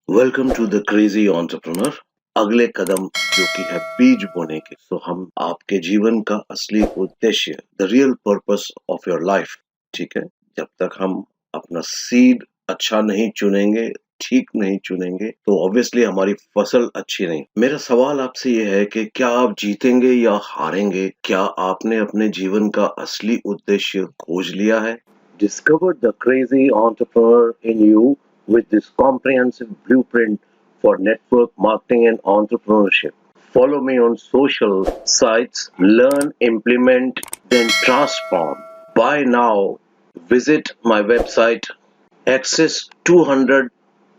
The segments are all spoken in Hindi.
Welcome to the crazy entrepreneur. अगले कदम जो कि है बीज बोने के। हम आपके जीवन का असली उद्देश्य, the real purpose of your life, ठीक है। जब तक हम अपना सीड अच्छा नहीं चुनेंगे, ठीक नहीं चुनेंगे, तो ऑब्वियसली हमारी फसल अच्छी नहीं। मेरा सवाल आपसे ये है कि क्या आप जीतेंगे या हारेंगे? क्या आपने अपने जीवन का असली उद्देश्य खोज लिया है? Discover the crazy entrepreneur in you with this comprehensive blueprint for network marketing and entrepreneurship. Follow me on social sites, learn, implement, then transform. Buy now. Visit my website. Access 200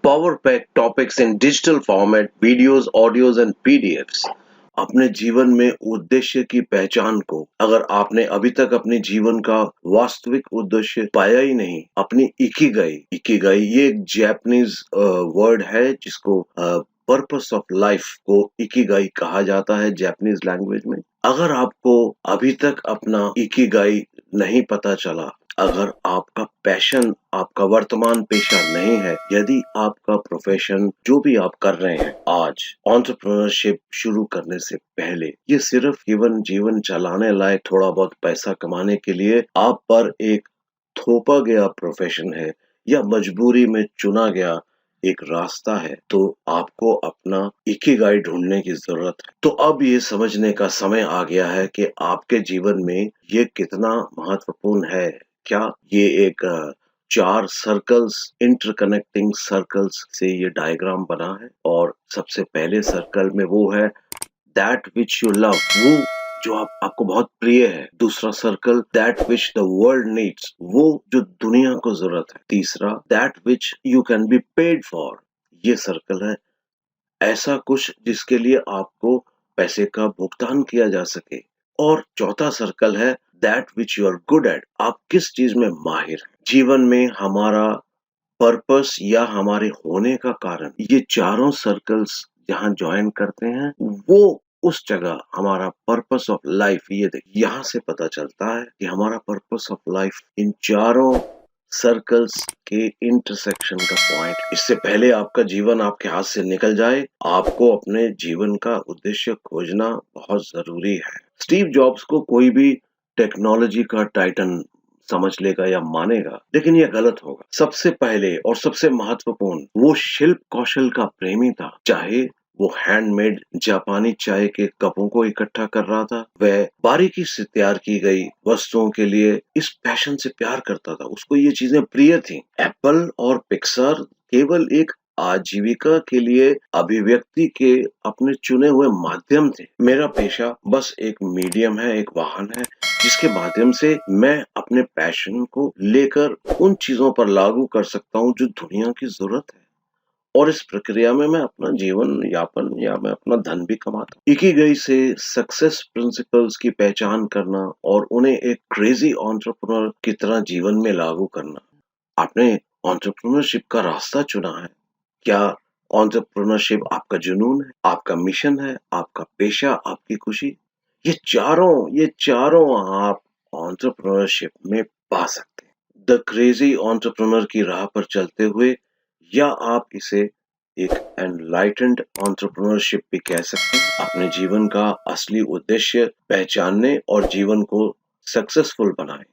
Power Pack topics in digital format, videos, audios and PDFs. अपने जीवन में उद्देश्य की पहचान को, अगर आपने अभी तक अपने जीवन का वास्तविक उद्देश्य पाया ही नहीं, अपनी इकिगाई ये एक जापानीज वर्ड है जिसको पर्पस ऑफ लाइफ को इकिगाई कहा जाता है जापानीज लैंग्वेज में। अगर आपको अभी तक अपना इकिगाई नहीं पता चला, अगर आपका पैशन, आपका वर्तमान पेशा नहीं है, यदि आपका प्रोफेशन जो भी आप कर रहे हैं आज एंटरप्रेन्योरशिप शुरू करने से पहले ये सिर्फ केवल जीवन चलाने लायक थोड़ा बहुत पैसा कमाने के लिए आप पर एक थोपा गया प्रोफेशन है या मजबूरी में चुना गया एक रास्ता है, तो आपको अपना इकिगाई ढूंढने की जरूरत है। तो अब ये समझने का समय आ गया है कि आपके जीवन में ये कितना महत्वपूर्ण है। क्या ये एक 4 सर्कल्स, इंटरकनेक्टिंग सर्कल्स से ये डायग्राम बना है और सबसे पहले सर्कल में वो है दैट विच यू लव, वो जो आपको बहुत प्रिय है। दूसरा circle that which the world needs, वो जो दुनिया को जरूरत है। तीसरा that which you can be paid for, ये सर्कल है ऐसा कुछ जिसके लिए आपको पैसे का भुगतान किया जा सके। और चौथा सर्कल है that which you are good at, आप किस चीज में माहिर हैं। जीवन में हमारा पर्पस या हमारे होने का कारण, ये चारों सर्कल्स जहाँ ज्वाइन करते हैं वो उस जगह हमारा पर्पस ऑफ लाइफ, ये देखिए यहाँ से पता चलता है कि हमारा पर्पस ऑफ लाइफ इन चारों सर्कल्स के इंटरसेक्शन का पॉइंट। इससे पहले आपका जीवन आपके हाथ से निकल जाए, आपको अपने जीवन का उद्देश्य खोजना बहुत जरूरी है। स्टीव जॉब्स को कोई भी टेक्नोलॉजी का टाइटन समझ लेगा या मानेगा, लेकिन यह गलत होगा। सबसे पहले और सबसे महत्वपूर्ण, वो शिल्प कौशल का प्रेमी था। चाहे वो हैंडमेड जापानी चाय के कपों को इकट्ठा कर रहा था, वह बारीकी से तैयार की गई वस्तुओं के लिए इस पैशन से प्यार करता था। उसको ये चीजें प्रिय थी। एप्पल और पिक्सर केवल एक आजीविका के लिए अभिव्यक्ति के अपने चुने हुए माध्यम थे। मेरा पेशा बस एक मीडियम है, एक वाहन है जिसके माध्यम से मैं अपने पैशन को लेकर उन चीजों पर लागू कर सकता हूँ जो दुनिया की जरूरत है। और इस प्रक्रिया में मैं अपना जीवन यापन या मैं अपना धन भी कमाता हूँ। इकिगाई से सक्सेस प्रिंसिपल्स की पहचान करना और उन्हें एक क्रेजी एंटरप्रेन्योर की तरह जीवन में लागू करना। आपने एंटरप्रेन्योरशिप का रास्ता चुना है। क्या एंटरप्रेन्योरशिप आपका जुनून है, आपका मिशन है, आपका पेशा, आपकी खुशी? ये चारों आप एंटरप्रेन्योरशिप में पा सकते हैं। द क्रेजी एंटरप्रेन्योर की राह पर चलते हुए, या आप इसे एक एनलाइटेंड एंटरप्रेन्योरशिप भी कह सकते हैं, अपने जीवन का असली उद्देश्य पहचानने और जीवन को सक्सेसफुल बनाएं।